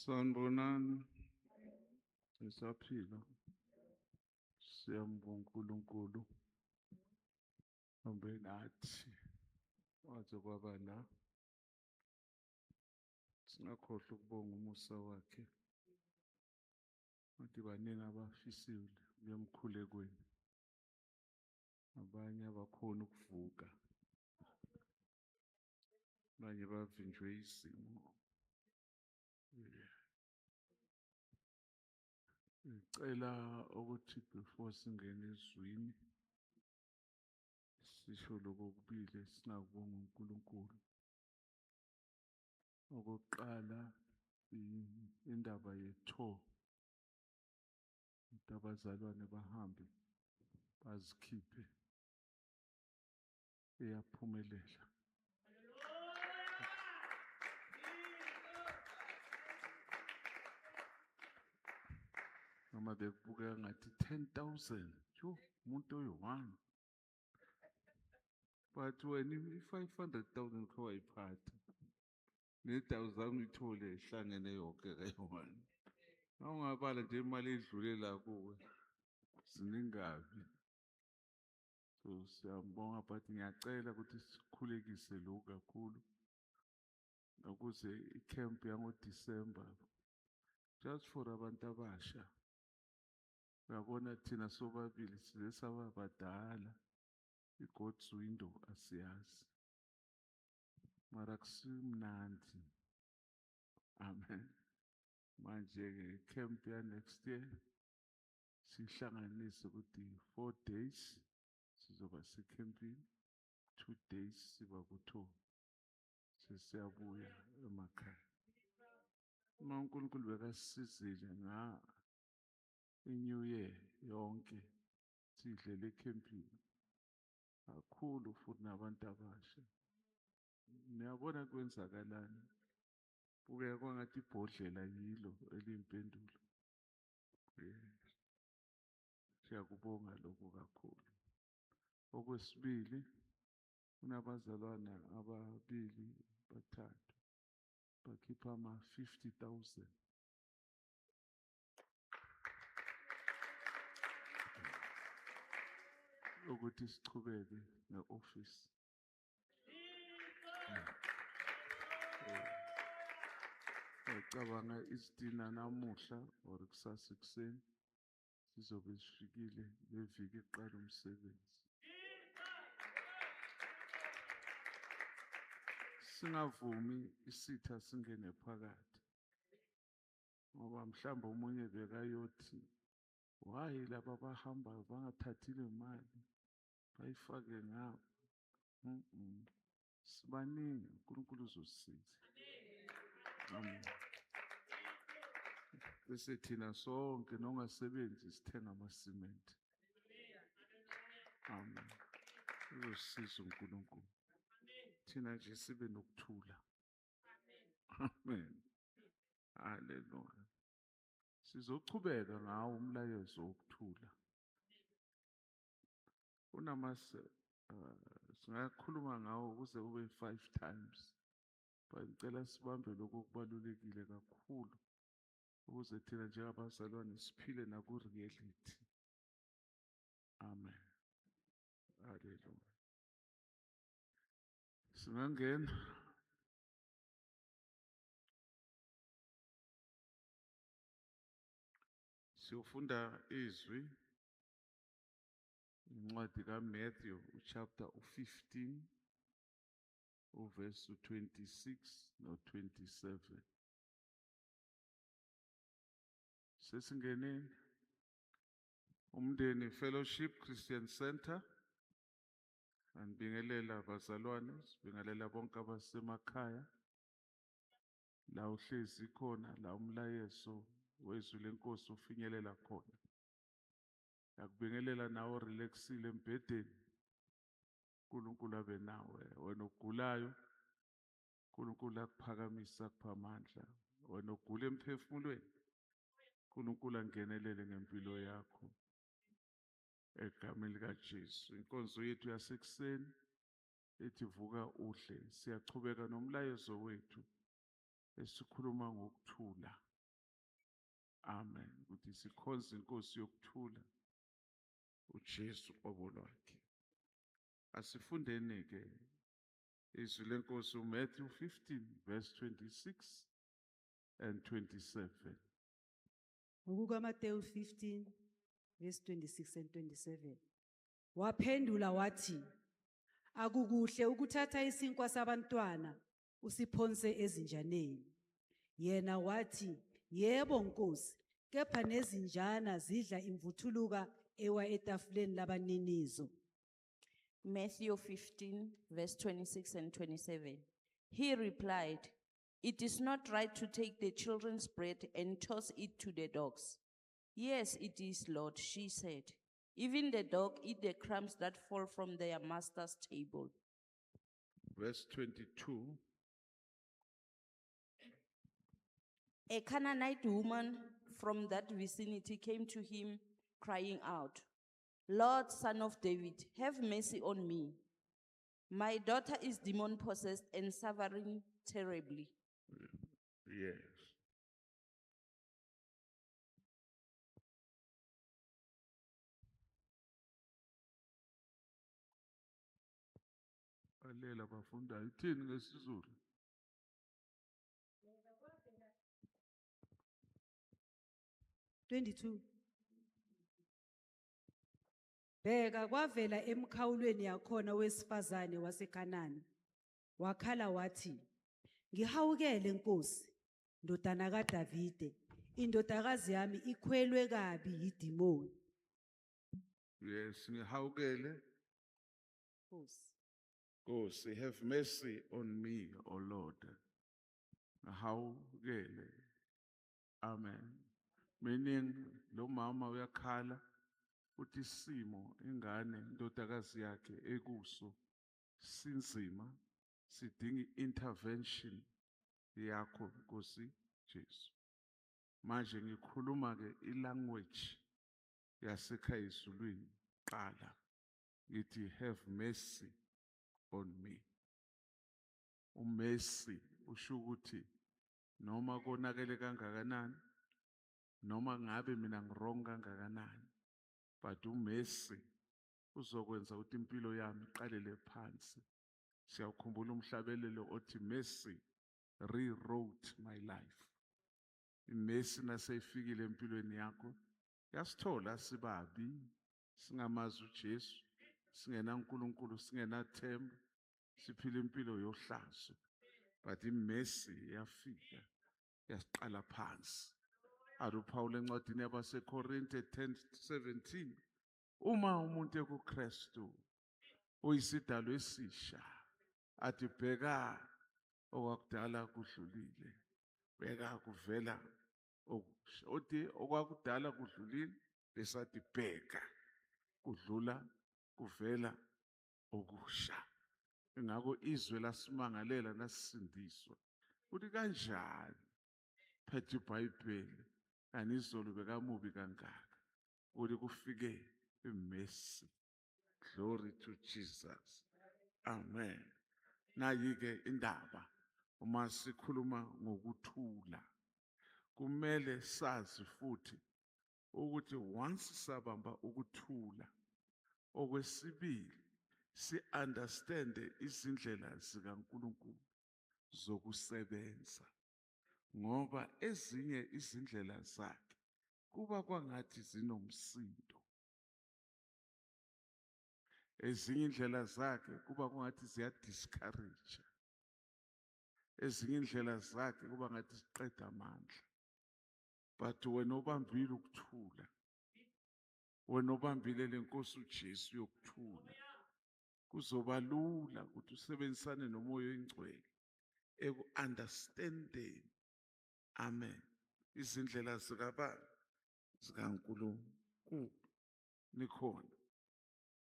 Sanibonani, sisaphila. Siyambonga uNkulunkulu hambe nathi waze kwaba la. Singakhohlwa ukubonga umusa wakhe. Kanti baningi abafisile kuya emkhulekweni. Abanye abakhona ukuvuka. Abanye bavinjwe isimo. Ngicela ukuthi before singene ezwini sisho lokubili singakubonga uNkulunkulu. Okokuqala indaba ye-tour. Ukuthi abazalwane bahambe bazikhiphe iyaphumelela. Noma bekubukeka ngathi 10,000 umuntu oyi-1, but wena i-500,000 khawayiphatha ne-1,000 uyithole ihlangene yonke kayi-1. Nawungabala nje imali edlule la kuwe ziningabi. So siyambonga, but ngiyacela ukuthi sikhulekise lokhu kakhulu ukuze i-camp yango-December just for abantu abasha. Uyabona thina sobabili size saba badala, i-God's window asiyazi. Mara kusimnandi. Amen. Manje-ke camp ya next year sihlanganise ukuthi 4 days sizoba secampini, 2 days siba ku-tour. Sesiyabuya emakhaya. Uma uNkulunkulu bekasisizile i-New Year yonke sidlele ecampini kakhulu futhi nabantu abasha. Niyabona kwenzakalani? Buke kwangathi ibhodlela yilo elimpendulo. Siyakubonga lokho kakhulu. Okwesibili, kunabazalwana ababili bathathu bakhipha ama-50,000. Ukuthi sichubeke ne-office. Ngicabanga isidina namuhla or kusasa ekuseni sizobe sifikile leviki iqala umsebenzi. Singavumi isitha singene phakathi. Ngoba mhlawumbe omunye bekayothi why laba bahambayo bangathathile imali bayifake ngapha. Sibaningi, uNkulunkulu uzosisiza. Amen. Bese thina sonke nongasebenzi sithenga amasimenti. Amen. Uzosisiza uNkulunkulu. Thina nje sibe nokuthula. Amen. Hallelujah. Sizochubeka ngawo umlayezo wokuthula. Singakhuluma ngawo ukuze ube 5 times. But ngicela sibambe lokho kubalulekile kakhulu ukuze thina njengabazalwane siphile naku-reality. Amen. Hallelujah. Singangena. Siyofunda izwi incwadi kaMatthew chapter 15 verse 26 no-27. Sesingeneni umndeni Fellowship Christian Center. Anibingelela abazalwane, sibingelela bonke abasemakhaya. La uhlezi khona, la umlayezo wezwi lenkosi ufinyelela khona. Yakubingelela nawe relaxile embedeni. uNkulunkulu abe nawe. Wena ogulayo, uNkulunkulu akuphakamisa akupha amandla. Wena ogula emphefumulweni, uNkulunkulu angenelele ngempilo yakho. Egameni likaJesu. Inkonzo yethu yasekuseni ethi vuka uhle. Siyachubeka nomlayezo wethu esikhuluma ngokuthula. Amen. Ukuthi sikhonze inkosi yokuthula uJesu qobo lwakhe. Asifundeni-ke izwi lenkosi uMatthew 15 verse 26 and 27. NgokukaMateyu 15 verse 26 and 27. Waphendula wathi, akukuhle ukuthatha isinkwa sabantwana usiphonse ezinjaneni. Yena wathi, yebo Nkosi, kepha nezinjana zidla imvuthuluka ewa etafuleni labaninizo. Matthew 15, verse 26 and 27. He replied, it is not right to take the children's bread and toss it to the dogs. Yes, it is, Lord, she said. Even the dog eat the crumbs that fall from their master's table. Verse 22. A Canaanite woman from that vicinity came to him, crying out, Lord, Son of David, have mercy on me. My daughter is demon-possessed and suffering terribly. Yes. Alela bafunda ithini ngesizulu? Bheka kwavela emkhawulweni yakhona wesifazane waseKhanani. Wakhala wathi, ngihawukele Nkosi, ndodana kaDavide, indodakazi yami ikhwelwe kabi yidimoni. Yes, ngihawukele. Nkosi. Nkosi, have mercy on me, O Lord. Ngihawukele. Amen. Meaning lo mama uyakhala uthi isimo ingane indodakazi yakhe ekuso sinzima sidinga intervention yakho Nkosi Jesu. Manje ngikhuluma ke ilanguage yasekhaya ezulwini qala ngithi have mercy on me. Umercy usho ukuthi noma konakele kangakanani noma ngabe mina ngirong kangakanani, but umercy uzokwenza ukuthi impilo yami iqalele phansi. Siyakhumbula umhlabelelo othi mercy rewrote my life. Imercy naseyifikile empilweni yakho yasithola sibabi, singamazi uJesu, singena uNkulunkulu, singenathemba, siphila impilo yohlazo. But imercy yafika yasiqala phansi. AluPaul encwadini yabaseKorinte 10:17, uma umuntu ekuKristu uyisidalwa esisha, athi bheka okwakudala kudlulile, bheka kuvela okusha. Othi okwakudala kudlulile besathi bheka kudlula kuvela okusha. Ingakho izwe lasimangalela nasisindiswa. Uthi kanjani phethe iBhayibheli kanti izolo bekamubi kangaka. Uthi kufike imercy. Glory to Jesus. Amen. Nayi-ke indaba uma sikhuluma ngokuthula, kumele sazi futhi ukuthi once sabamba ukuthula, okwesibili si-understande izindlela zikaNkulunkulu zokusebenza, ngoba ezinye izindlela zakhe kuba kwangathi zinomsindo. Ezinye indlela zakhe kuba kwangathi ziyadiscourage. Ezinye indlela zakhe kuba ngathi ziqeda amandla. But wena obambile ukuthula, wena obambile lenkosi uJesu yokuthula, kuzoba lula ukuthi usebenzisane nomoya oyingcwele eku-understanding, amen, izindlela zikaNkulunkulu. Nikhona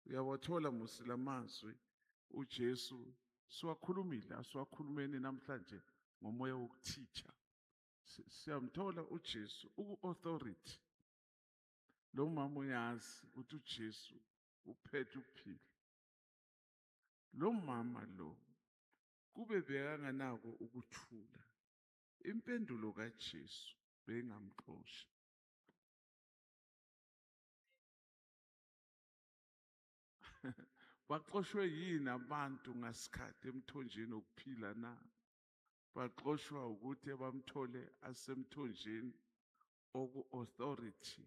uyawathola musi lamazwi uJesu siwakhulumile, asiwakhulumeni namhlanje ngomoya wokuteacher. Siyamthola uJesu uku-authority. Lo mama uyazi ukuthi uJesu uphethe ukuphila. Lo mama lo kube bekanganako ukuthula, impendulo kaJesu bengamxoshi. Baxoshwe yini abantu ngasikhathi emthonjeni wokuphila na? Baxoshwa ukuthi bamthole asemthonjeni oku-authority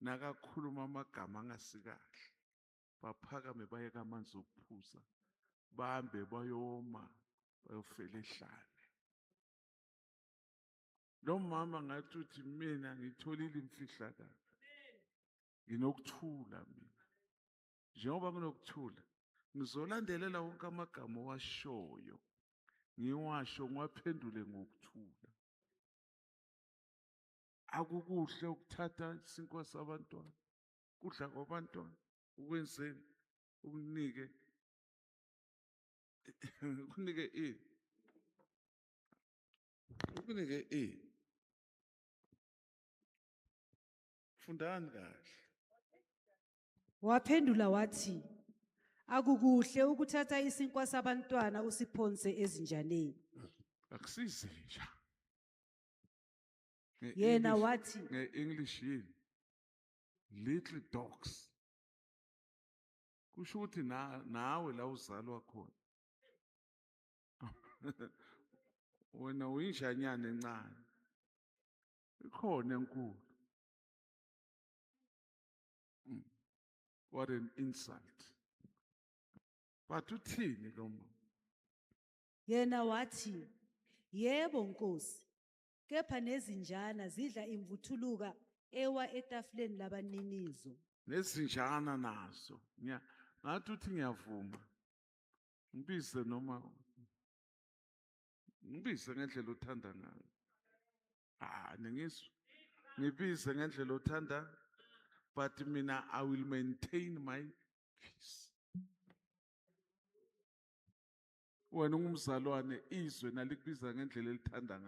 nakakhuluma amagama angasikahle. Baphakame baye kamanzi okuphuza. Bahambe bayoma bayofela ehlane. Lo mama ngathi uthi mina ngitholile imfihlakalo. Nginokuthula mina. Njengoba kunokuthula, ngizolandelela wonke amagama owashoyo. Ngiwasho ngiwaphendule ngokuthula. Akukuhle ukuthatha isinkwa sabantwana, kudla kwabantwana, ukwenzeni, ukunike Fundani kahle. Waphendula wathi, akukuhle ukuthatha isinkwa sabantwana usiphonse ezinjaneni. Akusizinja. Yena wathi, Nge-English yini? Little dogs. Kusho ukuthi nawe la uzalwa khona. Wena uyinjanyana encane. Ikhona enkulu. What an insult. But uthini lo mama? Yena wathi, yebo Nkosi, kepha nezinjana zidla imvuthuluka ewa etafuleni labaninizo. Nezinjana nazo. Ngathi uthi ngiyavuma. Ngibize noma ngibize ngendlela othanda ngayo. Ningizwa. Ngibize ngendlela othanda, but mina I will maintain my peace. Wena ungumzalwane izwe nalikubiza ngendlela elithanda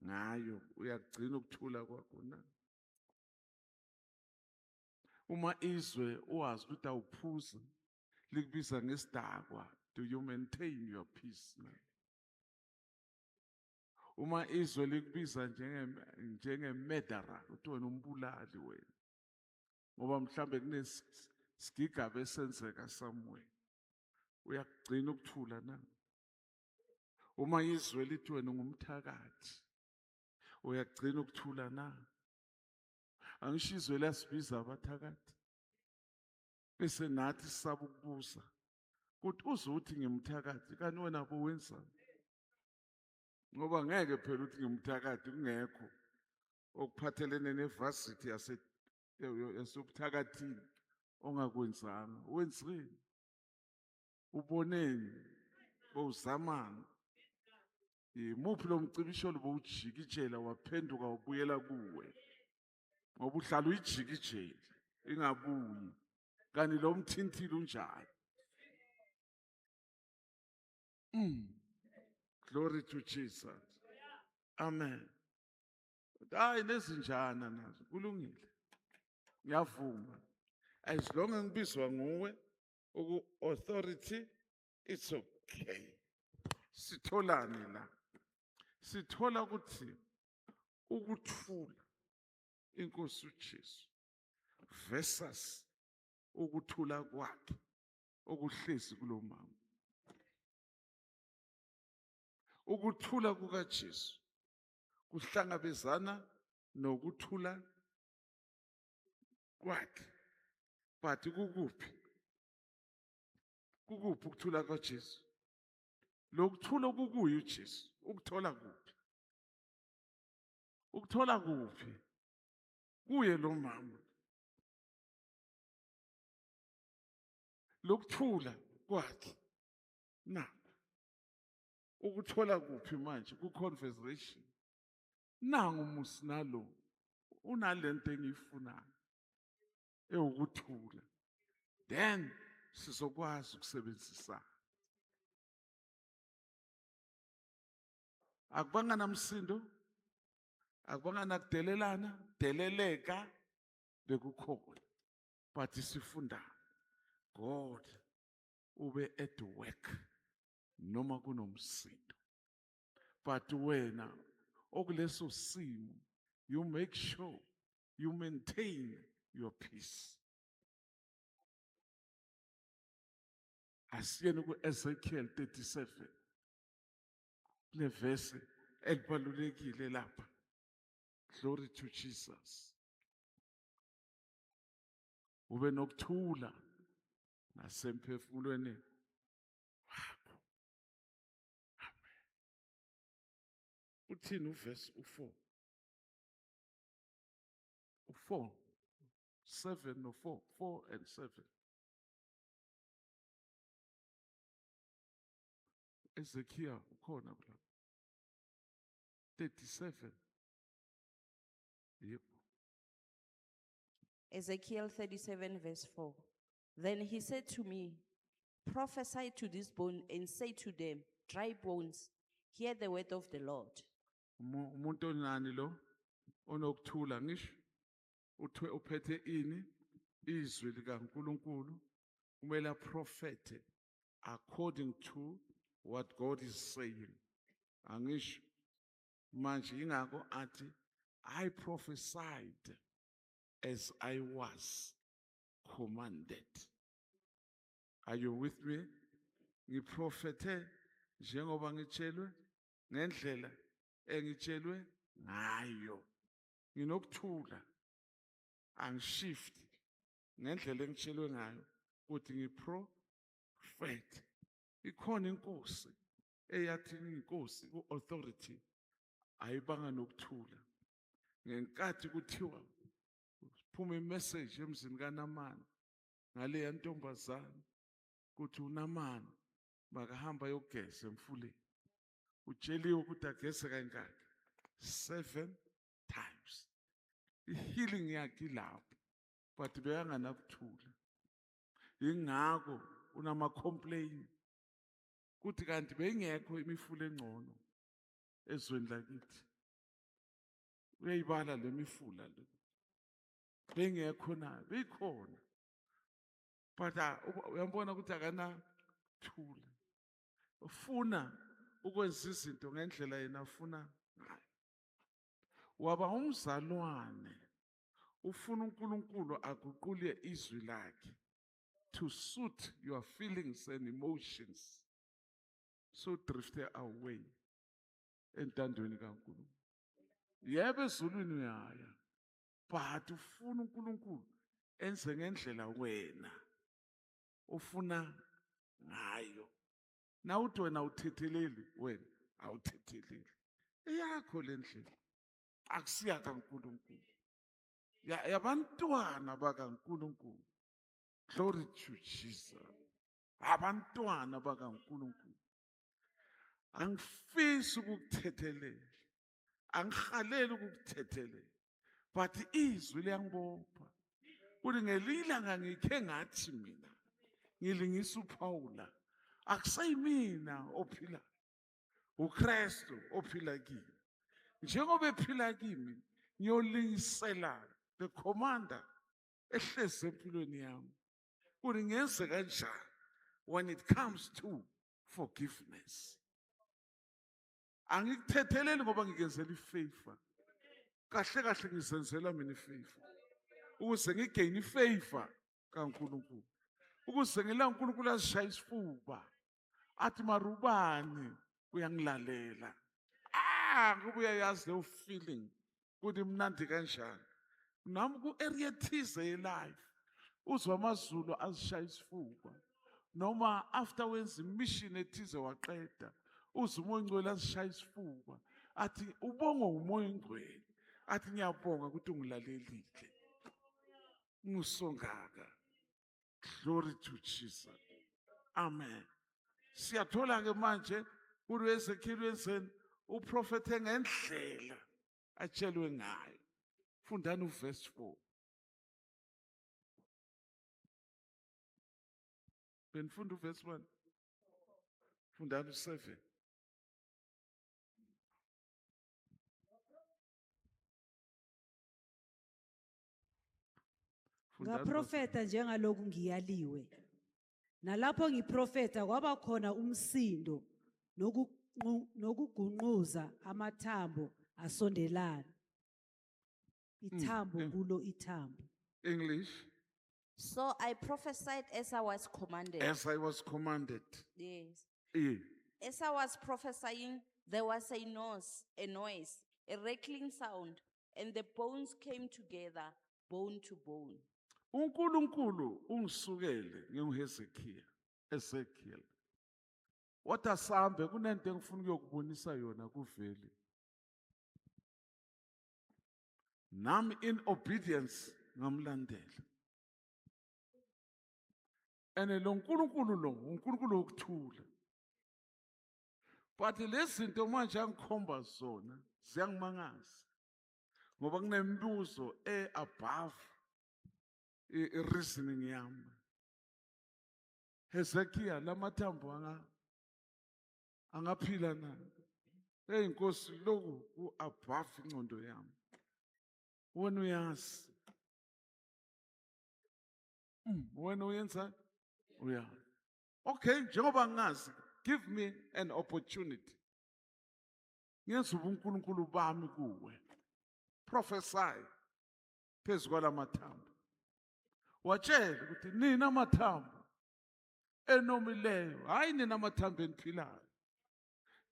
ngayo, uyagcina ukuthula kwakho na? Uma izwe uwazi ukuthi awuphuza likubiza ngesidakwa, do you maintain your peace na? Uma izwe likubiza njenge-murderer, uthi wena umbulali wena. Ngoba mhlambe kunesigigaba esenzeka somewhere. Uyagcina ukuthula na? Uma izwe lithi wena ungumthakathi, uyagcina ukuthula na? Angisho izwe lasibiza abathakathi. Bese nathi sisaba ukubuza. Kuthi uzothi ngimthakathi, kanti wena bowenzani? Ngoba ngeke phela uthi ngimthakathi kungekho okuphathelene nevasithi yasebuthakathini ongakwenzanga. Wenzeni? Uboneni? Bowuzamani? Muphi lo mcibisholo bowujikijela waphenduka wabuyela kuwe? Ngoba uhlala uyijikijela ingabuyi. Kanti lo mthintile unjani? Glory to Jesus. Amen. Hayi nezinjana nazo kulungile. Ngiyavuma. As long as ngibizwa nguwe authority, it's okay. Sitholani la? Sithola ukuthi ukuthula inkosi uJesu versus ukuthula kwakhe okuhlezi kulomama. Ukuthula kukaJesu kuhlangabezana nokuthula kwakhe. But kukuphi? Kukuphi ukuthula kaJesu? Lokuthula kukuye uJesu. Ukuthola kuphi? Ukuthola kuphi? Kuye lo mama. Lokuthula kwakhe. Na. Ukuthola kuphi manje ku-conversation? Nangu musi nalo. Unalento engiyifunayo. Ukuthula. Then sizokwazi ukusebenzisana. Akubanga namsindo, akubanga nakudelelana, deleleka bekukhona. But sifunda God ube at work noma kunomsindo. But wena okuleso simo, you make sure you maintain your peace. Asiyeni ku-Ezekiel 37. Kunevesi elibalulekile lapha. Glory to Jesus. Ube nokuthula nasemphefumulweni wakho. Amen. Uthini uvesi u4? U4, 7 no4, 4 and 7. Ezekiel ukhona lapha. 37. Yep. Ezekiel 37 verse 4. Then he said to me, prophesy to this bone and say to them, dry bones, hear the word of the Lord. Umuntu onani lo onokuthula ngisho uphethe ini izwi likaNkulunkulu kumele aprophethe according to what God is saying. Angisho manje ingakho athi I prophesied as I was commanded. Are you with me? Ngiprofethe njengoba ngitshelwe ngendlela engitshelwe ngayo. Nginokuthula angishift ngendlela engitshelwe ngayo ukuthi ngiprofethe. Ikhona inkosi eyathi inkosi ku-authority ayibanga nokuthula. Ngenkathi kuthiwa phuma imessage emzini kaNamani ngaleya ntombazana kuthi uNamani makahamba yogeza emfuleni. Utsheliwe ukuthi ageze kangaki? 7 times. Healing yakhe lapho but bekanganakuthula. Ingakho unama complain kuthi kanti bengekho imifula engcono ezweni lakithi. Uyayibala lemifula le. Bengekho na, beyikhona. But uyambona ukuthi akana thula. Ufuna ukwenza izinto ngendlela yena afuna ngayo. Waba umzalwane. Ufuna uNkulunkulu aguqule izwi lakhe to suit your feelings and emotions. So drift away entandweni kaNkulunkulu. Yebo ezulwini uyaya. But ufuna uNkulunkulu enze ngendlela wena ufuna ngayo. Na uthi wena uthetheleli wena awuthetheleli. Iyakho le ndlela. Akusiya kaNkulunkulu. Yabantwana bakaNkulunkulu. Glory to Jesus. Abantwana bakaNkulunkulu. Angifisi ukukuthethelela. Angihaleli ukukuthethelela. But izwi liyangibopha. Uthi ngelilanga ngikhe ngathi mina ngilingisa uPaula. Akusayimina ophila. uKristu ophila kimi. Njengoba ephila kimi ngiyolingisela the commander ehleze empilweni yami. Uthi ngenze kanjani when it comes to forgiveness. Angikuthetheleli ngoba ngikenzela ifavor. Kahle kahle ngizenzela mina ifavor. Ukuze ngigain ifavor kaNkulunkulu. Ukuze ngila uNkulunkulu azishaya isifuba. Athi marubani uyangilalela. Ngoba uyayazi le feeling ukuthi mnandi kanjani. Nami ku-area thize yelife uzwa amazulu azishaya isifuba. Noma after wenza imission ethize waqeda uzwa umoya ongcwele azishaya isifuba. Athi ubonga umoya ongcwele. Athi ngiyabonga ukuthi ungilalelile. Ngusongaka. Glory to Jesus. Amen. Siyathola ke manje uEzekiel wenzeni uprofethe ngendlela atshelwe ngayo. Fundani uverse 4. Benifunda uverse 1. Fundani u7. Ngaprofeta njengaloku ngiyaliwe. Nalapho ngiprofeta kwaba khona umsindo nokugunquza amathambo asondelana. Ithambo kulo ithambo. English. So I prophesied as I was commanded. as I was commanded. Yes. Eh, As I was prophesying, there was a noise, a rattling sound, and the bones came together, bone to bone. uNkulunkulu ungisukele nginguHezekiah, Ezekiel. Wathi asambe kunento engifuna ukuyokubonisa yona kuveli. Nami in obedience ngamlandela. Ene lo nkulunkulu lo uNkulunkulu wokuthula. But lezi zinto manje angikhomba zona ziyangimangaza. Ngoba kunemibuzo above i-reasoning yami. Hezekiah lamathambo angaphila na? Hey Nkosi lokhu ku-above ingqondo yami. Wena uyazi. Wena uyenza? Uyazi. Okay, njengoba ngazi, give me an opportunity. Ngenza ubuNkulunkulu bami kuwe. Prophesy phezu kwalamathambo. Watshela ukuthi nina amathambo enomileyo, hayi nina amathambo eniphilayo.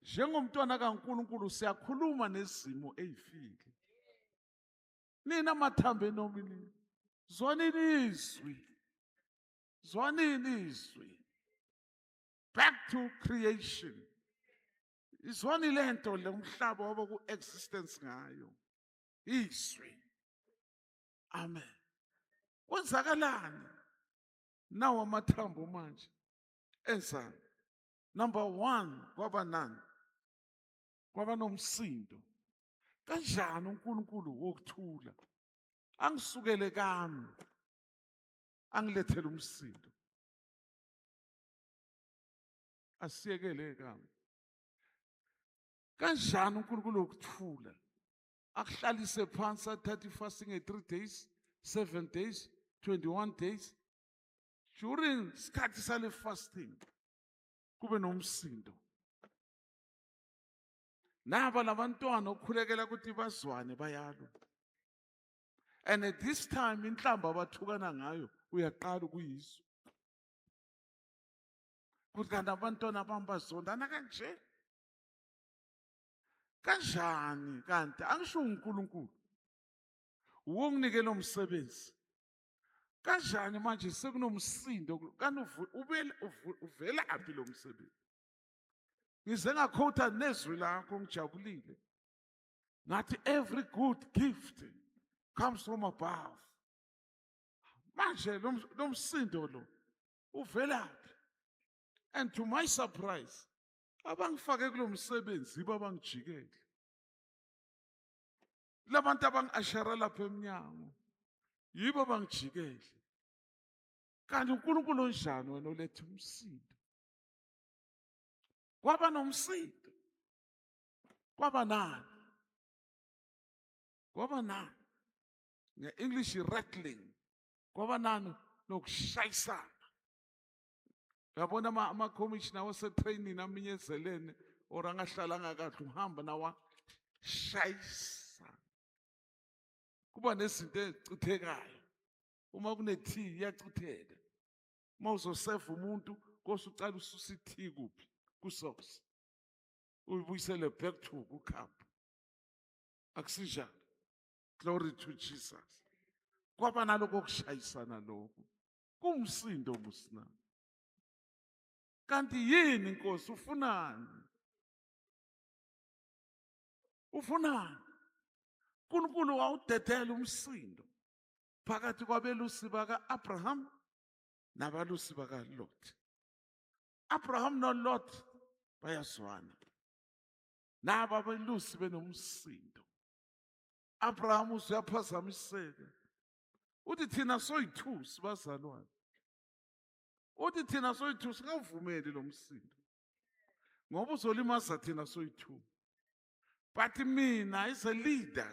Njengomntwana kaNkulunkulu siyakhuluma nezimo ezifile. Nina amathambo enomileyo, zwanini izwi. Zwanini izwi. Back to creation. Izwani lento le umhlaba waba ku-existence ngayo. Izwi. Amen. Kwenzakalani? Nawo amathambo manje. Enzani? Number 1, kwaba nani? Kwaba nomsindo. Kanjani uNkulunkulu wokuthula? Angisukele kami. Angilethele umsindo. Asiyekele kami. Kanjani uNkulunkulu wokuthula? Akuhlalise phansi athathe fasting 3 days, 7 days, 21 days. During isikhathi sale fasting kube nomsindo. Naba labantwana ukukhulekela ukuthi bazwane bayalo. And at this time inhlamba abathukana ngayo uyaqala ukuyizwa. Kuthi kanti abantwana bami bazondana kanje. Kanjani kanti angisho uNkulunkulu uwonginikela umsebenzi. Kanjani manje sekunomsindo kanti uvela aphi lo msebenzi? Ngize ngakhotha nezwi lakho ngijabulile. Ngathi every good gift comes from above. Manje lo msindo lo uvela aphi? And to my surprise, abangifake kulo msebenzi iba bangijikele. Labantu abangi-ashara lapha eminyango yibo bangijikele. Kanti uNkulunkulu onjani wena oletha umsindo? Kwaba nomsindo. Kwaba nani? Kwaba nani? Nge-English rattling. Kwaba nani nokushayisana. Yabona ama-commissioner wasetraining aminyezelene or angahlalanga kahle uhamba nawa shayisana. Kuba nezinto ezichithekayo. Uma kunethi iyachitheka. Uma uzoseva umuntu kose ucala ususa ithi kuphi kusocks. Uyibuyisele back to kukhamba. Akusijalo. Glory to Jesus. Kwaba naloko okushayisana lokho. Kumsindo musina. Kanti yini Nkosi ufunani? Ufunani? uNkulunkulu wawudedela umsindo phakathi kwabelusi baka-Abraham nabalusi baka-Lot. Abraham noLot bayazwana. Naba abelusi benomsindo. Abraham uyaphazamiseka. Uthi thina soyithusi bazalwane. Uthi thina soyithusi singavumeli lo msindo. Ngoba uzolimaza thina soyithusi. But mina as a leader,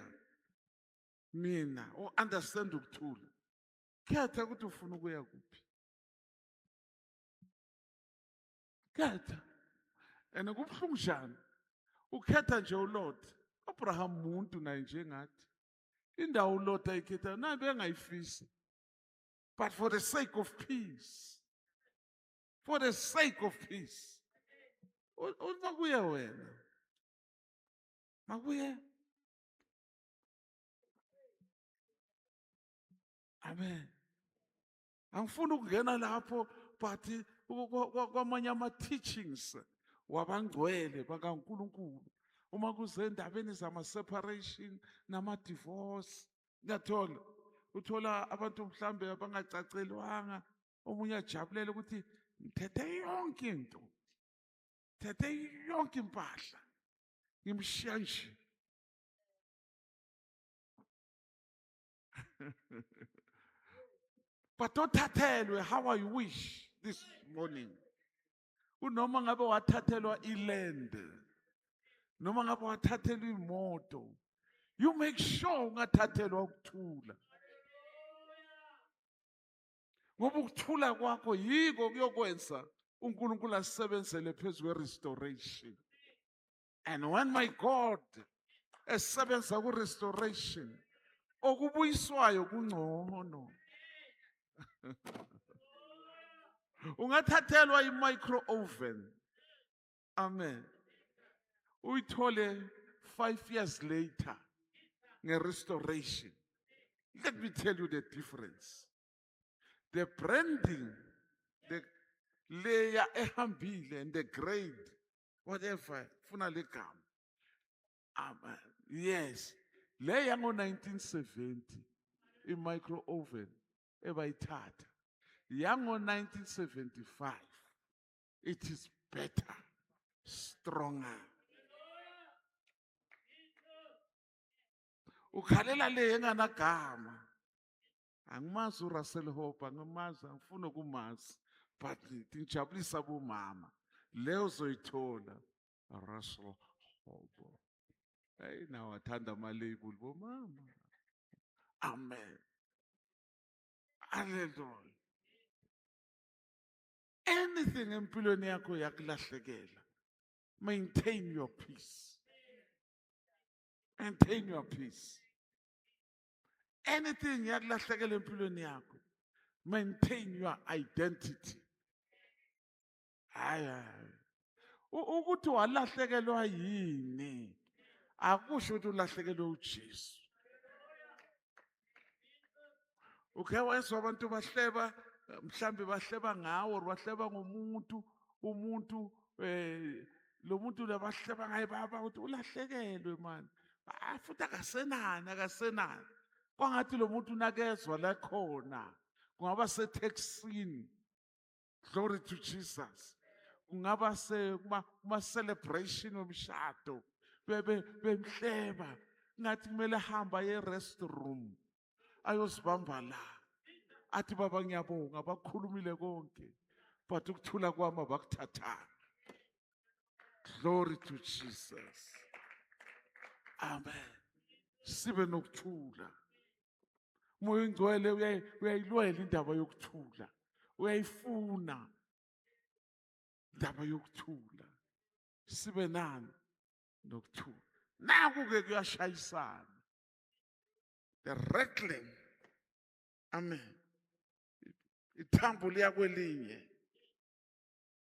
mina understand ukuthula. Khetha ukuthi ufuna ukuya kuphi. Khetha. And kubuhlungu njani? Ukhetha nje uLot. Abraham muntu naye njengathi. Indawo uLot ayikhetha nabe engayifisi. But for the sake of peace, for the sake of peace, makuye wena, makuye. Amen. Angifuni ukungena lapho but kwamanye ama-teachings wabangcwele bakaNkulunkulu uma kuze endabeni zama-separation nama-divorce, ngiyathola uthola abantu mhlambe abangacacelwanga, omunye ajabulela ukuthi ngithethe yonke into, ngithethe yonke impahla ngimshiya nje. But othathelwe how I wish this morning, unoma ngabe wathathelwa iland, noma ngabe wathathelwa imoto, you make sure ungathathelwa ukuthula. Ngoba ukuthula kwakho yiko kuyokwenza uNkulunkulu asebenzele phezu kwe-restoration. And when my God esebenza ku-restoration, okubuyiswayo kungcono. Ungathathelwa i-micro oven, amen, uyithole 5 years later nge-restoration. Let me tell you the difference. The branding, the layer ehambile and the grade, whatever, funa legama. Amen. Yes, le yango-1970 i-micro oven ebayithatha, yango-1975 it is better, stronger. Ukhalela le enganagama. Angimazi uRussell Hope, angimazi, angifuni ukumazi, but ngijabulisa bomama. Leyo uzoyithola Russell Hope. Hey, now athanda ama-label bomama. Amen. Hallelujah. Anything empilweni yakho yakulahlekela, maintain your peace. Maintain your peace. Anything yakulahlekela empilweni yakho, maintain your identity. Hayi. Ukuthi walahlekelwa yini akusho ukuthi ulahlekelwe uJesu. Ukhe wezwa abantu bahleba, mhlambe bahleba ngawo, bahleba ngomuntu, umuntu lo muntu labahleba ngaye baba ukuthi ulahlekelwe man. Futhi akasenani. Kwangathi lo muntu nakezwa la khona. Kungaba seTexini. Glory to Jesus. Kungaba kuma celebration womshado. Bemhleba ngathi kumele hamba ye-restroom. Ayosibamba la. Athi baba ngiyabonga bakhulumile konke. But ukuthula kwami abakuthathanga. Glory to Jesus. Amen. Sibe nokuthula. Moya Oyingcwele uyayilwela indaba yokuthula. Uyayifuna indaba yokuthula. Sibe nani nokuthula. Naku-ke kuyashayisana. The rattling. Amen. Ithambo liya kwelinye.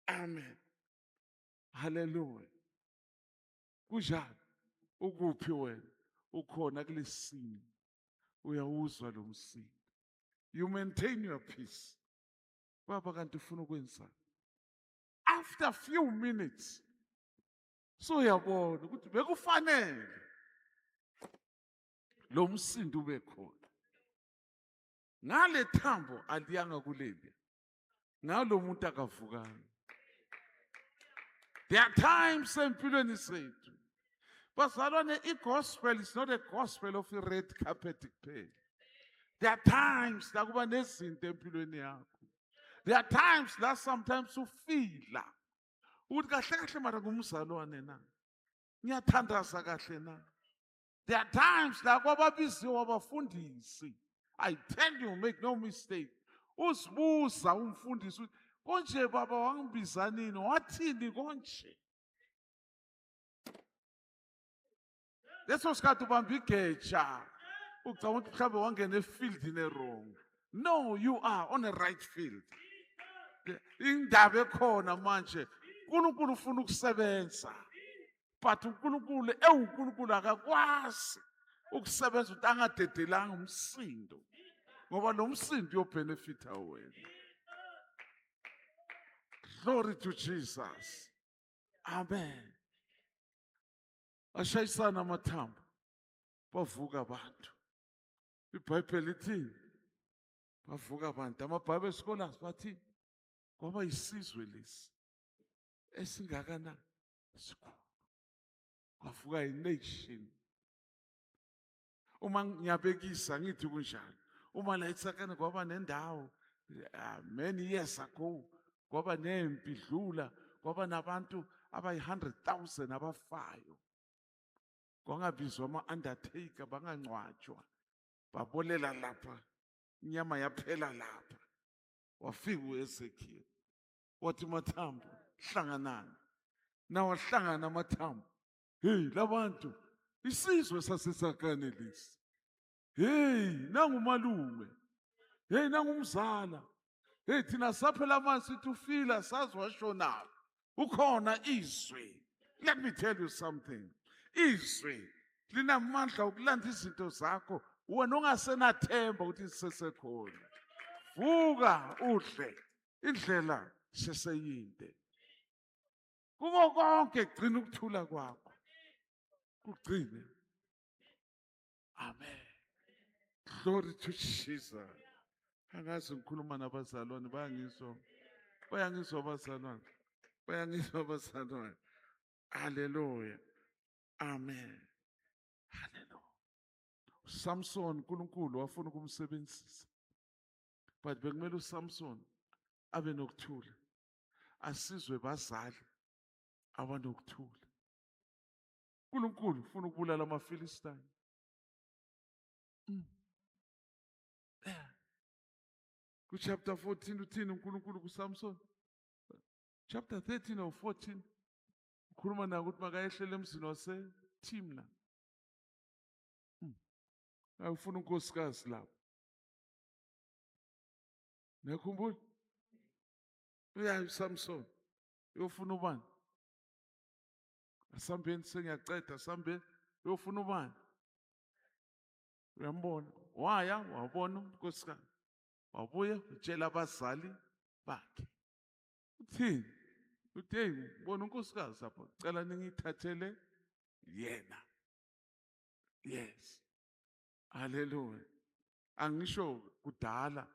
Amen. Hallelujah. Kunjani? Ukuphi wena? Ukhona kulesimo. Uyawuzwa lo msindo. You maintain your peace. Baba kanti ufuna ukwenza. After a few minutes, so uyabona ukuthi bekufanele lo msindo ube khona. Ngale thambo aliyanga kuleli. Ngalo muntu akavukanga. There are times empilweni zethu. Bazalwane, i-gospel is not a gospel of a red carpet kuphela. There are times la kuba nezinto empilweni yakho. There are times la sometimes ufila ukuthi kahle kahle mara ngumzalwane na. Ngiyathandaza kahle na. There are times la kwababiziwe abafundisi. I tell you, make no mistake. Usibuza umfundisi ukuthi konje baba wangibiza nini? Wathini konje? Leso sikhathi ubamba igeja. Ucabanga ukuthi mhlawumbe wangena efield ne-wrong. No, you are on the right field. Indaba ekhona manje, uNkulunkulu ufuna ukusebenza. But uNkulunkulu uNkulunkulu akakwazi ukusebenza ukuthi angadedelanga umsindo. Ngoba lo msindo uyobenefita wena. Glory to Jesus. Amen. Ashayisana amathambo. Bavuka abantu. IBhayibheli lithi bavuka abantu. AmaBhayibheli scholars bathi ngoba isizwe lesi esingakanani sikhulu. Kwavuka ination. Uma ngiyabekisa ngithi kunjalo. Uma la eTsakane kwaba nendawo many years ago kwaba nempi dlula kwaba nabantu abayi100,000 abafayo. Kwangabizwa ama-undertaker bangangcwatshwa. Babolela lapha. Inyama yaphela lapha. Wafika uEzekiel. Wathi Mathambo, hlanganani. Nawa hlangana Mathambo. Hey, labantu, isizwe saseTsakane lesi. Hey, nangumalume. Hey, nangumzala. Hey, thina saphela amanzi sithi ufila sazi washonaphi. Ukhona izwi. Let me tell you something. Izwi linamandla ukulanda izinto zakho wena ungasenathemba ukuthi sisesekhona. Vuka udle. Indlela seseyinde. Kuko konke gcina ukuthula kwakho. Kugcine. Amen. Glory to Jesus. Angazi ngikhuluma nabazalwane bayangizwa. Bayangizwa abazalwane. Bayangizwa abazalwane. Hallelujah. Amen. Hallelujah. Samson uNkulunkulu wafuna ukumsebenzisa. But bekumele uSamson abe nokuthula. Asizwe bazali abanokuthula. uNkulunkulu ufuna ukubulala amaFilistine. Chapter 14 uthini uNkulunkulu kuSamson? Chapter 13 or 14 ukhuluma naye ukuthi makayehlele emzini waseTimna. Ayufuna unkosikazi lapho. Nekhumbula? Uyayi uSamson uyofuna ubani? Asambeni sengiyaceda asambe uyofuna ubani? Uyambona? Waya wabona unkosikazi. Wabuye utshela abazali bakhe. Uthini? Uthi bona unkosikazi lapho cela ningithathele yena. Yes. Hallelujah. Angisho kudala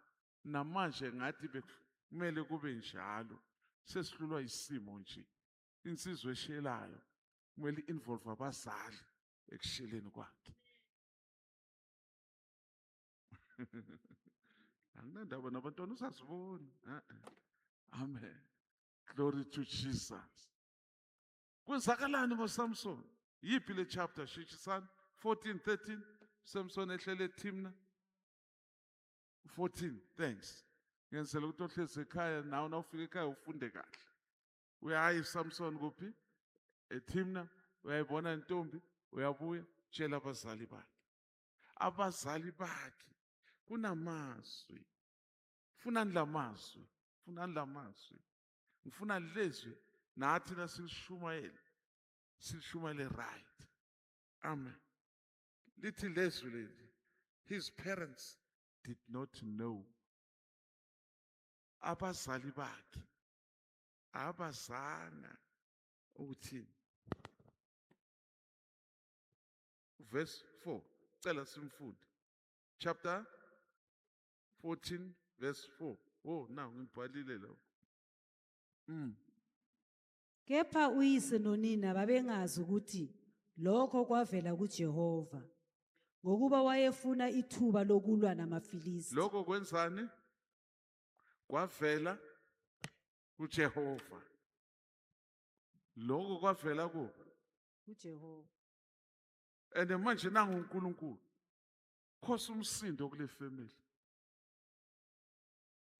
namanje ngathi bekumele kube njalo. Sesihlulwa isimo nje. Insizwe eshelayo kumele involve abazali ekusheleni kwakhe. Anginandaba nabantwana usasibona. Amen. Glory to Jesus. Kwenzakalani ngoSamson? Yiphi le chapter shishisana? 14, 13. Samson ehlele eTimna. 14. Thanks. Ngenzela ukuthi ohleze ekhaya nawe nawufika ekhaya ufunde kahle. Uyayi Samson kuphi? eTimna, uyayibona intombi, uyabuya tshela abazali bakhe. Abazali bakhe kunamazwi. Funani lamazwi. Funani lamazwi. Ngifuna lezwi nathi nasilishumayele. Silishumayele right. Amen. Lithi lezwi leli. His parents did not know. Abazali bakhe abazanga ukuthi verse 4 cela simfunde chapter 14 verse 4. Oh now ngibhalile lo. Kepha uyise nonina babengazi ukuthi lokho kwavela kuJehova ngokuba wayefuna ithuba lokulwa namaFilisti. Lokho kwenzani? Kwavela kuJehova. Lokho kwavela kuJehova. And manje nangu uNkulunkulu. Khosa umsindo kule family.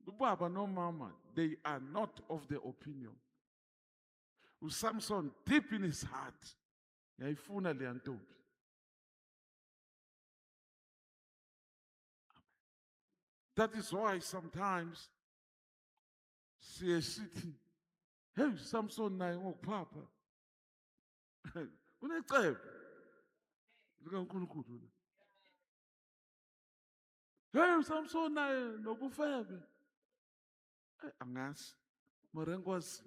Ubaba nomama, they are not of the opinion. uSamson deep in his heart yayifuna le ntombi. That is why sometimes siye sithi, hey, Samson naye ngokuphapha. Unecebo likaNkulunkulu le. Hey, Samson naye nobufebe. Angazi, mara ngikwazi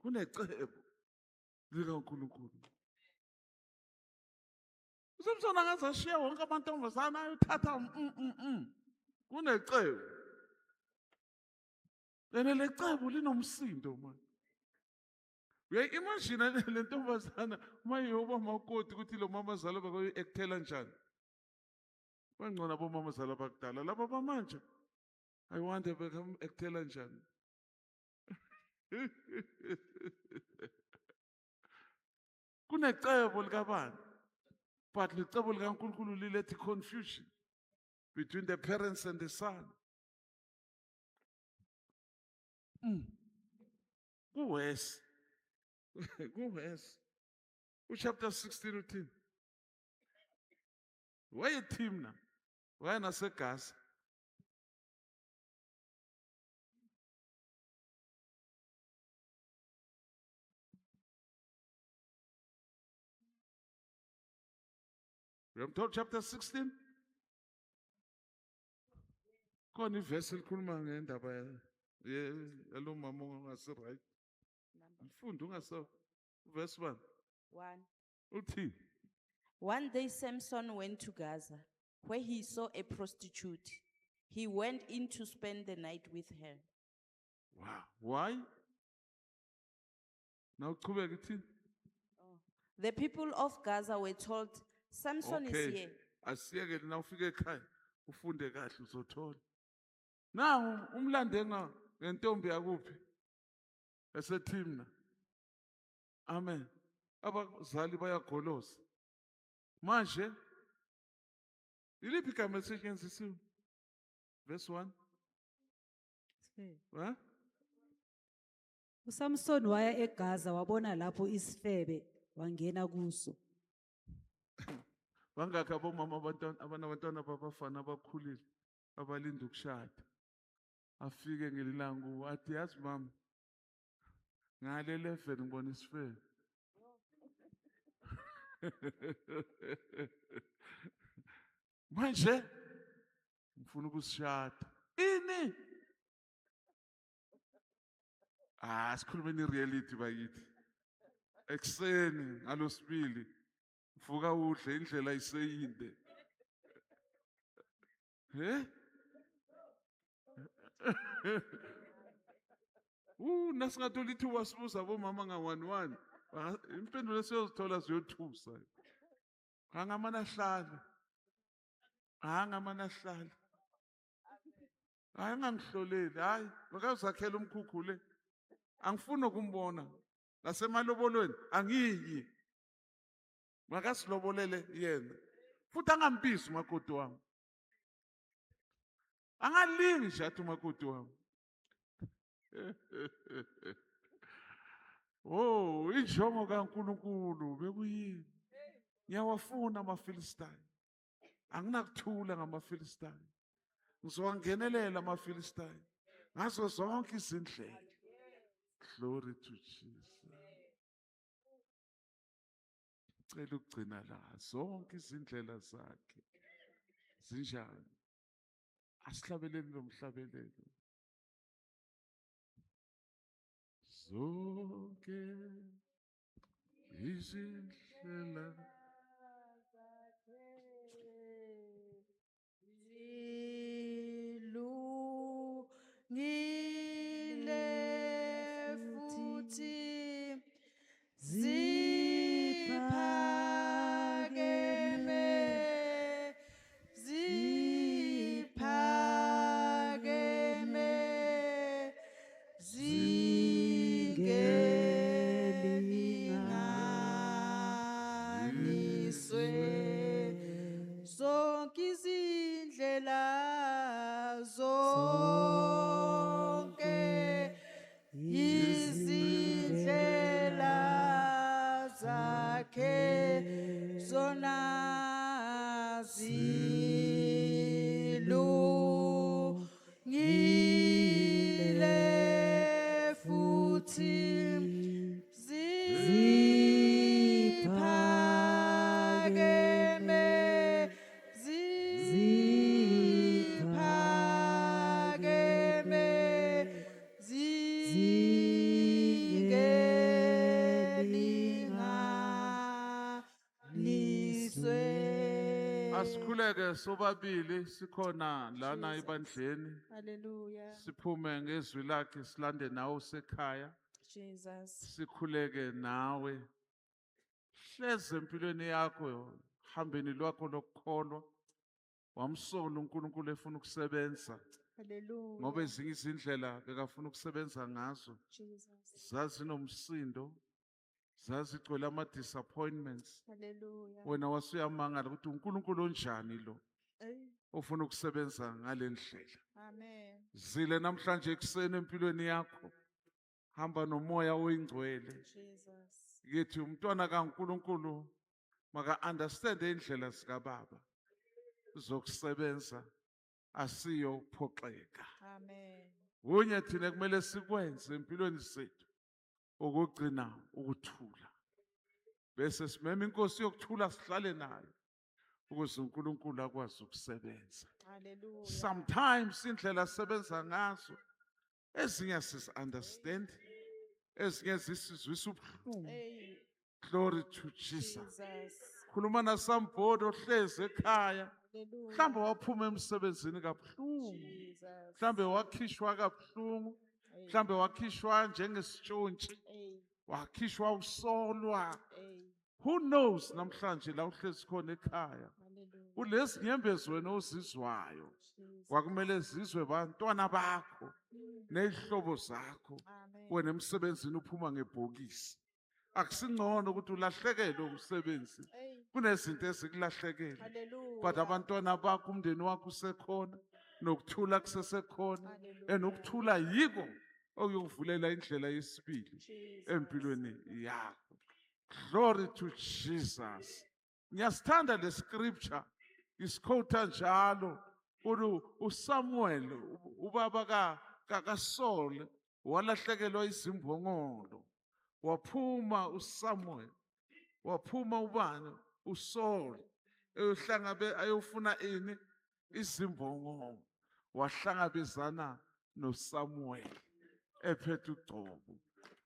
kunecebo likaNkulunkulu. uSamson angaze ashiye wonke amantombazana ayothatha kunecebo. Lena lecebo linomsindo man. Uyayimagine le ntombazana uma iyoba makoti ukuthi lo mama zalo bakayi-actela njani. Bangcono abomama zalo bakudala laba bamanje. I wonder become-actela njani. Kunecebo likabani. But lecebo likaNkulunkulu liletha confusion between the parents and the son. Kuwes. Kuwes. Chapter 16 uthini? Wayethimna. WayenaseGaza. We have taught chapter 16. Khona ivesi elikhuluma ngendaba yalo mama ongase right. Mfundo ungase verse 1. 1. Uthini? One day Samson went to Gaza, where he saw a prostitute. He went in to spend the night with her. Wow. Why? Now qhubeka ithini? The people of Gaza were told, Samson is here. Asiyeke na ufike ekhaya ufunde kahle uzothola. Nangu umlande ngentombi yakuphi eseThimna. Amen. Abazali bayagoloza. Manje iliphi igama elisetshenzisiwe? Verse 1. Huh? uSamson waya eGaza wabona lapho isifebe wangena kuso. Bangakho abomama abanabantwana babafana abakhulile abalinda ukushada. Afike ngelilanga athi yazi mama ngale 11 ngibona isifebe. Manje ngifuna ukusishada. Ini? Sikhulumeni reality bayithi. Ekseni ngalosibili vuka udle indlela iseyinde. Nasingathola ithuba sibuza abomama nga-1-1. Impendulo siyozithola ziyothusa. Angamanahlala. Angamanahlala. Hayi ngangihloleli. Hayi bakazakhela umkhukhu le. Angifuni ukumbona. Nasemalobolweni angiyi. Makasilobolele yena. Futhi angambizi umakoti wami. Angalingi nje athi umakoti wami. Oh, injongo kaNkulunkulu bekuyini? Ngiyawafuna amaFilistayi. Anginakuthula ngamaFilistayi. Ngizowangenelela amaFilistayi ngazo zonke izindlela. Glory to Jesus. Cela ukugcina la zonke izindlela zakhe zinjani. Asihlabeleni lo mhlabelelo. Zonke izindlela Zilungile futhi ziphakeme, ziphakeme, zingelinganiswe. Zonke izindlela, zonke izindlela zakhe zona zilungile Sibongiswe. Asikhuleke sobabili sikhona lana Jesus. ebandleni. Hallelujah. Siphume ngezwi lakhe silande nawe usekhaya. Jesus. Sikhuleke nawe. Hleze empilweni yakho, hambeni lwakho lokukholwa. Wamsola uNkulunkulu efuna ukusebenza. Hallelujah. Ngoba ezinye izindlela bekafuna ukusebenza ngazo Jesus. zazinomsindo, zazigcwele ama-disappointments. Hallelujah. Wena wasuyamangala ukuthi uNkulunkulu onjani lo Hey. ofuna ukusebenza ngale ndlela. Amen. Zile namhlanje ekuseni empilweni yakho, hamba nomoya oyingcwele. Jesus. Yithi umntwana kaNkulunkulu maka-understande indlela zikaBaba zokusebenza, asiyo ukuphoxeka. Amen. Kunye thina kumele sikwenze empilweni zethu ukugcina ukuthula. Bese simema inkosi yokuthula sihlale nayo ukuze uNkulunkulu akwazi ukusebenza. Hallelujah. Sometimes indlela asebenza ngazo ezinye sis-understand, ezinye zisizwisa ubuhlungu. Hey. Glory to Jesus. Jesus. Khuluma nasambhodi ohlezi ekhaya, Hallelujah. mhlambe waphuma emsebenzini kabuhlungu, Jesus. mhlambe wakhishwa kabuhlungu, Hey. mhlambe wakhishwa njengesitshontshi, Hey. wakhishwa usolwa. Hey. Who knows namhlanje la uhlezi khona ekhaya. Hallelujah. Kulezi nyembezo wena ozizwayo, Jesus. kwakumele zizwe bantwana bakho nezihlobo zakho. Amen. Wena emsebenzini uphuma ngebhokisi. Akusingcono ukuthi ulahlekelwe umsebenzi. Hey. Kunezinto ezikulahlekele. Hallelujah. But abantwana bakho, umndeni wakho usekhona, nokuthula kusesekhona, Hallelujah. enokuthula yiko okuyokuvulela indlela yesibili Jesus. empilweni yakho. Glory to Jesus. Ngiyasithanda le scripture, isikhotha njalo, ukuthi uSamuel, ubaba kaSaul, walahlekelwa izimbongolo. Waphuma uSamuel, waphuma ubani? uSaul. Ayofuna ini? Izimbongolo. Wahlangabezana noSamuel ephethe ugcobo.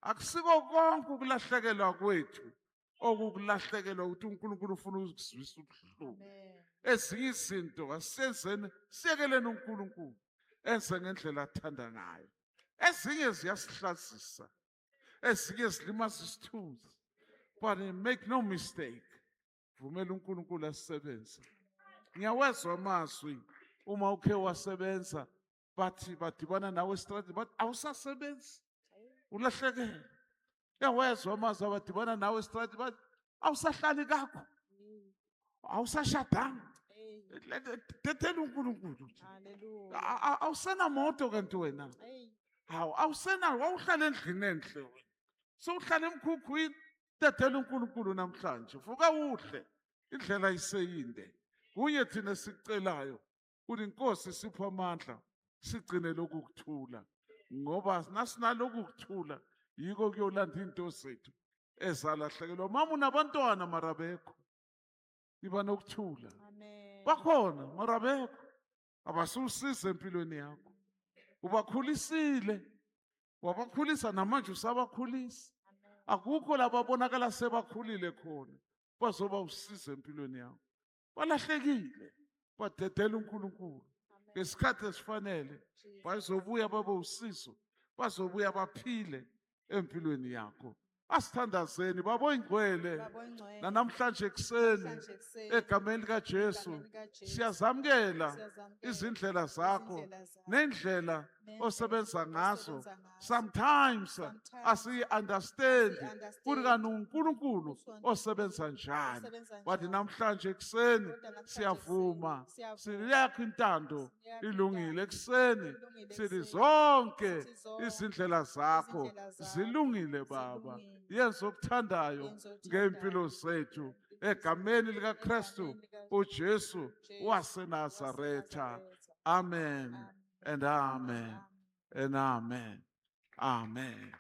Akusiko konke ukulahlekelwa kwethu okukulahlekelwa ukuthi uNkulunkulu ufuna ukuzwisa ubuhlungu. Amen. Ezinye izinto asenzeni, siyekeleni uNkulunkulu enze ngendlela athanda ngayo. Ezinye ziyasihlazisa, ezinye zilimaza isithunzi. But make no mistake, vumela uNkulunkulu asebenze. Ngiyawezwa amazwi uma ukhe wasebenza bathi badibana nawe estradi bathi awusasebenzi, ulahlekele. Ngiyawezwa amazwi abadibana nawe estradi bathi awusahlali kakho, awusashadanga. Hey. Tethela uNkulunkulu. Hallelujah. Awusenamoto kanti wena. Hey. Wawuhlala endlini enhle wena. Sowuhlala emkhukhwini. Tethela uNkulunkulu namhlanje. Vuka uhle. Indlela iseyinde. Kunye thina sicelayo ukuthi inkosi sipha amandla sigcine lokhu kuthula. Ngoba nasinalokhu kuthula yiko kuyolanda into zethu ezalahlekelwa. Mama unabantwana marabekho. Iba nokuthula. Amen. Bakhona marabekho abasusiza empilweni yakho. Ubakhulisile, wabakhulisa namanje usabakhulisa. Amen. Akukho lababonakala sebakhulile khona bazoba usiza empilweni yakho. Balahlekile, badedela uNkulunkulu. Amen. Ngesikhathi esifanele Jesus. bazobuya babe usizo, bazobuya baphile empilweni yakho. Asithandazeni babo ingcwele Baba oyingcwele. namhlanje ekuseni Namhlanje ekuseni, egameni likaJesu egameni likaJesu, siyazamkela siyazamkela izindlela zakho izindlela zakho, nendlela nendlela osebenza ngazo. osebenza ngazo. Sometimes Sometimes asi-understand asi-understand ukuthi kani uNkulunkulu ukuthi osebenza njani. osebenza Bathi njani. namhlanje ekuseni Kodwa namhlanje siyavuma, ekuseni, siyakho intando Siyakho ilungile. intando Ekuseni ilungile sithi ekuseni. zonke Sithi zonke izindlela zakho izindlela zakho zilungile Baba. zilungile. Yenza okuthandayo Yenza okuthandayo ngempilo zethu egameni likaKristu Egameni lika- uJesu Jesu waseNazaretha. waseNazaretha. Amen Amen. and amen and amen. Amen.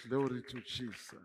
Glory to Jesus.